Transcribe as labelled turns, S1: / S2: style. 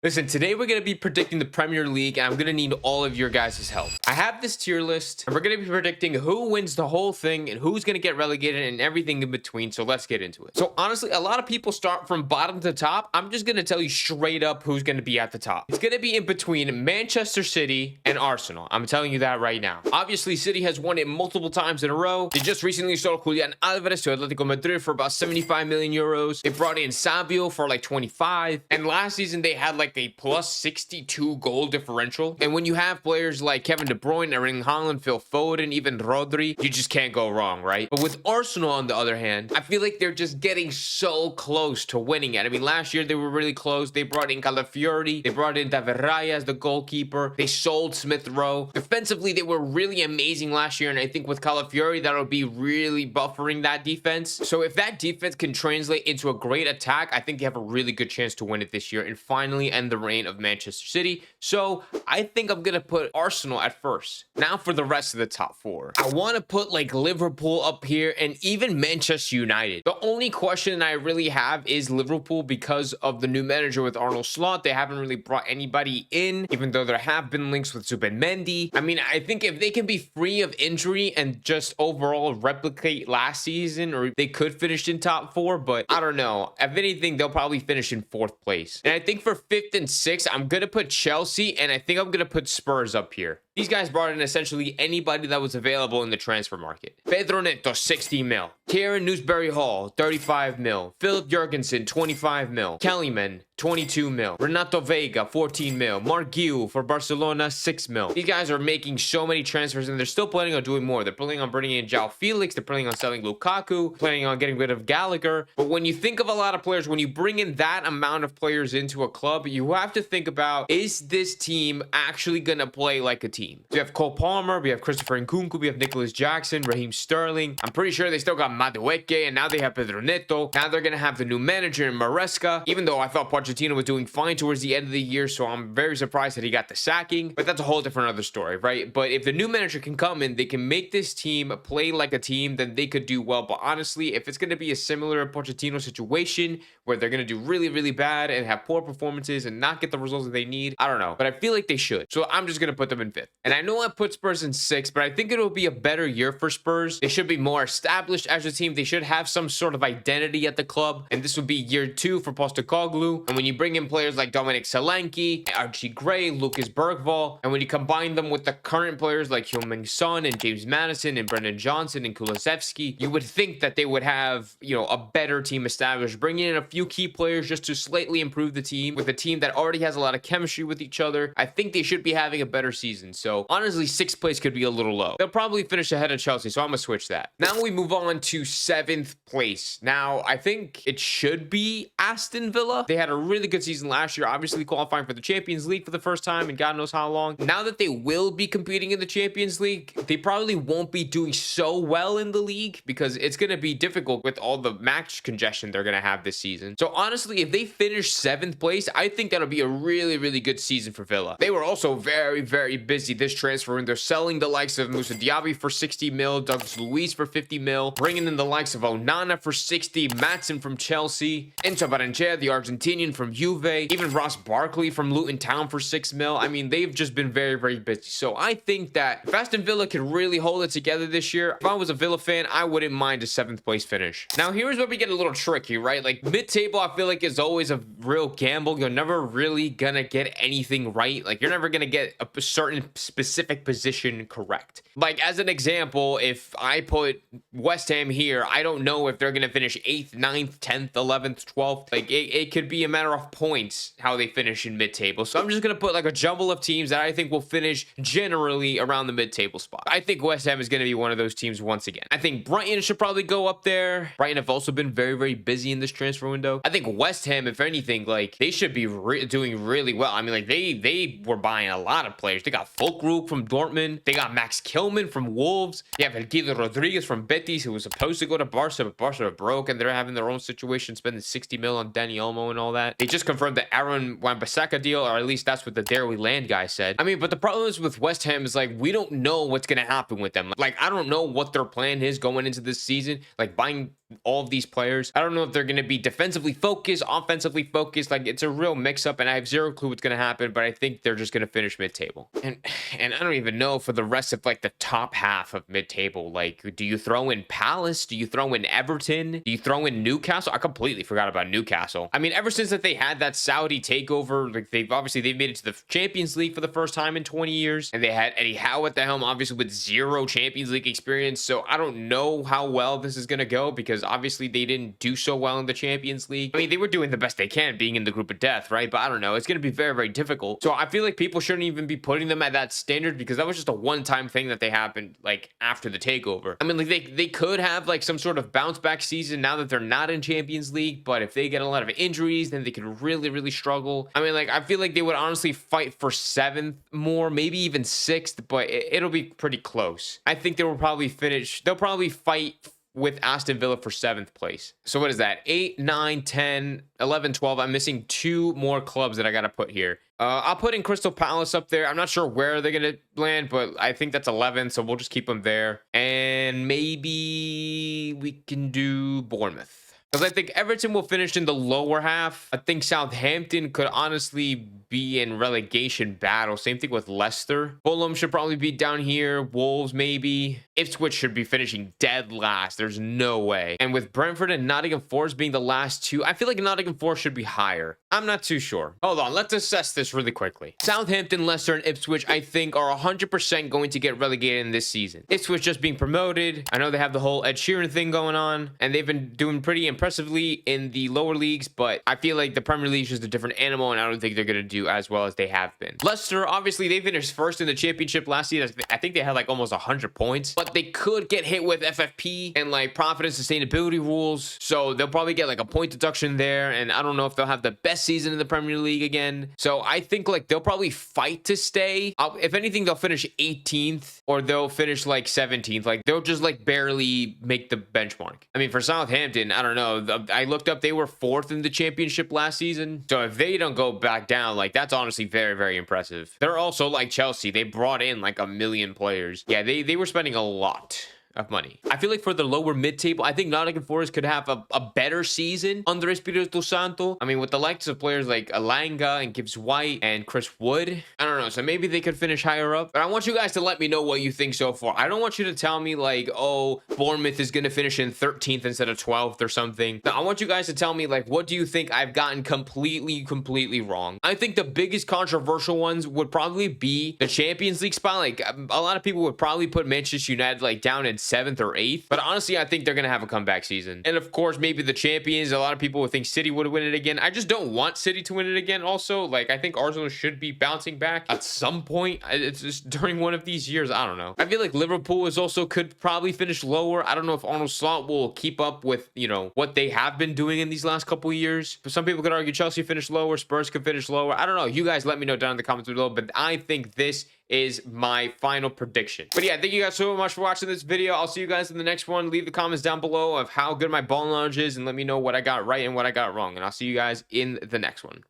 S1: Listen, today we're going to be predicting the Premier League, and I'm going to need all of your guys' help. I have this tier list, and we're going to be predicting who wins the whole thing and who's going to get relegated and everything in between, so let's get into it. So honestly, a lot of people start from bottom to top. I'm just going to tell you straight up who's going to be at the top. It's going to be in between Manchester City and Arsenal. I'm telling you that right now. Obviously, City has won it multiple times in a row. They just recently sold Julian Alvarez to Atletico Madrid for about 75 million euros. They brought in Sabio for like 25, and last season they had like a plus 62 goal differential. And when you have players like Kevin De Bruyne, Erling Haaland, Phil Foden, even Rodri, you just can't go wrong, right? But with Arsenal, on the other hand, I feel like they're just getting so close to winning it. I mean, last year they were really close. They brought in Calafiori, they brought in David Raya as the goalkeeper, they sold Smith Rowe. Defensively, they were really amazing last year, and I think with Calafiori, that'll be really buffering that defense. So if that defense can translate into a great attack, I think they have a really good chance to win it this year and finally end the reign of Manchester City. So I think I'm gonna put Arsenal at first. Now for the rest of the top four, I want to put like Liverpool up here and even Manchester United. The only question I really have is Liverpool because of the new manager with Arnold Slot. They haven't really brought anybody in, even though there have been links with Zubimendi. I mean, I think if they can be free of injury and just overall replicate last season, or they could finish in top four, but I don't know. If anything, they'll probably finish in fourth place. And I think for fifth and sixth, I'm going to put Chelsea, and I think I'm going to put Spurs up here. These guys brought in essentially anybody that was available in the transfer market. Pedro Neto, 60 mil. Kieran Newsbury Hall, 35 mil. Philip Jurgensen, 25 mil. Kellyman, 22 mil. Renato Vega, 14 mil. Mark Guiu for Barcelona, 6 mil. These guys are making so many transfers, and they're still planning on doing more. They're planning on bringing in João Felix. They're planning on selling Lukaku. Planning on getting rid of Gallagher. But when you think of a lot of players, when you bring in that amount of players into a club, you have to think about, is this team actually going to play like a team? So we have Cole Palmer, we have Christopher Nkunku, we have Nicholas Jackson, Raheem Sterling. I'm pretty sure they still got Madueke, and now they have Pedro Neto. Now they're going to have the new manager in Maresca, even though I thought Pochettino was doing fine towards the end of the year, so I'm very surprised that he got the sacking. But that's a whole different other story, right? But if the new manager can come in, they can make this team play like a team, then they could do well. But honestly, if it's going to be a similar Pochettino situation where they're going to do really, really bad and have poor performances and not get the results that they need, I don't know. But I feel like they should. So I'm just going to put them in fifth. And I know I put Spurs in sixth, but I think it'll be a better year for Spurs. They should be more established as a team. They should have some sort of identity at the club. And this would be year 2 for Postecoglou. And when you bring in players like Dominic Solanke, Archie Gray, Lucas Bergvall, and when you combine them with the current players like Heung-min Son and James Madison and Brendan Johnson and Kulusevski, you would think that they would have, you know, a better team established. Bringing in a few key players just to slightly improve the team with a team that already has a lot of chemistry with each other. I think they should be having a better season. So honestly, sixth place could be a little low. They'll probably finish ahead of Chelsea, so I'm gonna switch that. Now we move on to seventh place. Now I think it should be Aston Villa. They had a really good season last year, obviously qualifying for the Champions League for the first time and God knows how long. Now that they will be competing in the Champions League, they probably won't be doing so well in the league because it's gonna be difficult with all the match congestion they're gonna have this season. So honestly, if they finish seventh place, I think that'll be a really, really good season for Villa. They were also very, very busy this transfer window. They're selling the likes of Moussa Diaby for 60 mil, Douglas Luiz for 50 mil, bringing in the likes of Onana for 60, Maatsen from Chelsea, Enzo Barrenechea, the Argentinian from Juve, even Ross Barkley from Luton Town for 6 mil. I mean, they've just been very, very busy. So I think that if Aston Villa can really hold it together this year, if I was a Villa fan, I wouldn't mind a seventh place finish. Now, here's where we get a little tricky, right? Like mid-table, I feel like is always a real gamble. You're never really gonna get anything right. Like you're never gonna get a certain specific position correct. Like as an example, if I put West Ham here, I don't know if they're going to finish 8th, 9th, 10th, 11th, 12th. Like it could be a matter of points how they finish in mid-table. So I'm just going to put like a jumble of teams that I think will finish generally around the mid-table spot. I think West Ham is going to be one of those teams once again. I think Brighton should probably go up there. Brighton have also been very, very busy in this transfer window. I think West Ham, if anything, like they should be doing really well. I mean, like they were buying a lot of players. They got Fulkrug from Dortmund. They got Max Kilman from Wolves. You have Guido Rodriguez from Betis, who was supposed to go to Barca, but Barca broke, and they're having their own situation, spending 60 mil on Dani Olmo and all that. They just confirmed the Aaron Wan-Bissaka deal, or at least that's what the Dare We Land guy said. I mean, but the problem is with West Ham is like, we don't know what's going to happen with them. Like, I don't know what their plan is going into this season. Like, buying all of these players. I don't know if they're going to be defensively focused, offensively focused. Like, it's a real mix-up, and I have zero clue what's going to happen, but I think they're just going to finish mid-table. And I don't even know for the rest of, like, the top half of mid-table. Like, do you throw in Palace? Do you throw in Everton? Do you throw in Newcastle? I completely forgot about Newcastle. I mean, ever since that they had that Saudi takeover, like, they've made it to the Champions League for the first time in 20 years, and they had Eddie Howe at the helm, obviously with zero Champions League experience. So I don't know how well this is going to go, because obviously they didn't do so well in the Champions League. I mean, they were doing the best they can being in the group of death, right? But I don't know. It's going to be very, very difficult. So I feel like people shouldn't even be putting them at that standard, because that was just a one-time thing that they happened like after the takeover. I mean, like they could have like some sort of bounce back season now that they're not in Champions League, but if they get a lot of injuries, then they could really, really struggle. I mean, like, I feel like they would honestly fight for 7th more, maybe even 6th, but it'll be pretty close. I think they'll probably fight with Aston Villa for 7th place. So what is that? 8, 9, 10, 11, 12. I'm missing 2 more clubs that I got to put here. I'll put in Crystal Palace up there. I'm not sure where they're going to land, but I think that's 11, so we'll just keep them there. And maybe we can do Bournemouth, because I think Everton will finish in the lower half. I think Southampton could honestly be in relegation battle. Same thing with Leicester. Fulham should probably be down here. Wolves maybe. Ipswich should be finishing dead last. There's no way. And with Brentford and Nottingham Forest being the last 2, I feel like Nottingham Forest should be higher. I'm not too sure. Hold on, let's assess this really quickly. Southampton, Leicester, and Ipswich, I think, are 100% going to get relegated in this season. Ipswich just being promoted. I know they have the whole Ed Sheeran thing going on, and they've been doing pretty impressively in the lower leagues, but I feel like the Premier League is just a different animal, and I don't think they're going to do as well as they have been. Leicester, obviously, they finished first in the championship last season. I think they had like almost 100 points, but they could get hit with FFP and like profit and sustainability rules, so they'll probably get like a point deduction there, and I don't know if they'll have the best season in the Premier League again. So I think like they'll probably fight to stay. If anything, they'll finish 18th, or they'll finish like 17th. Like, they'll just like barely make the benchmark. I mean, for Southampton, I don't know. I looked up, they were 4th in the championship last season. So if they don't go back down, like, that's honestly very, very impressive. They're also like Chelsea. They brought in like 1 million players. Yeah, they were spending a lot of money. I feel like for the lower mid-table, I think Nottingham Forest could have a better season under Espirito Santo. I mean, with the likes of players like Alanga and Gibbs White and Chris Wood, I don't know. So maybe they could finish higher up. But I want you guys to let me know what you think so far. I don't want you to tell me like, oh, Bournemouth is going to finish in 13th instead of 12th or something. No, I want you guys to tell me, like, what do you think I've gotten completely wrong? I think the biggest controversial ones would probably be the Champions League spot. Like, a lot of people would probably put Manchester United like down in 7th or 8th, but honestly, I think they're gonna have a comeback season. And of course, maybe the champions, a lot of people would think City would win it again. I just don't want City to win it again. Also, like, I think Arsenal should be bouncing back at some point. It's just during one of these years. I don't know. I feel like Liverpool is also could probably finish lower. I don't know if Arnold Slot will keep up with, you know, what they have been doing in these last couple of years. But some people could argue Chelsea finished lower, Spurs could finish lower. I don't know. You guys let me know down in the comments below, but I think this is my final prediction. But yeah, thank you guys so much for watching this video. I'll see you guys in the next one. Leave the comments down below of how good my ball knowledge is, and let me know what I got right and what I got wrong. And I'll see you guys in the next one.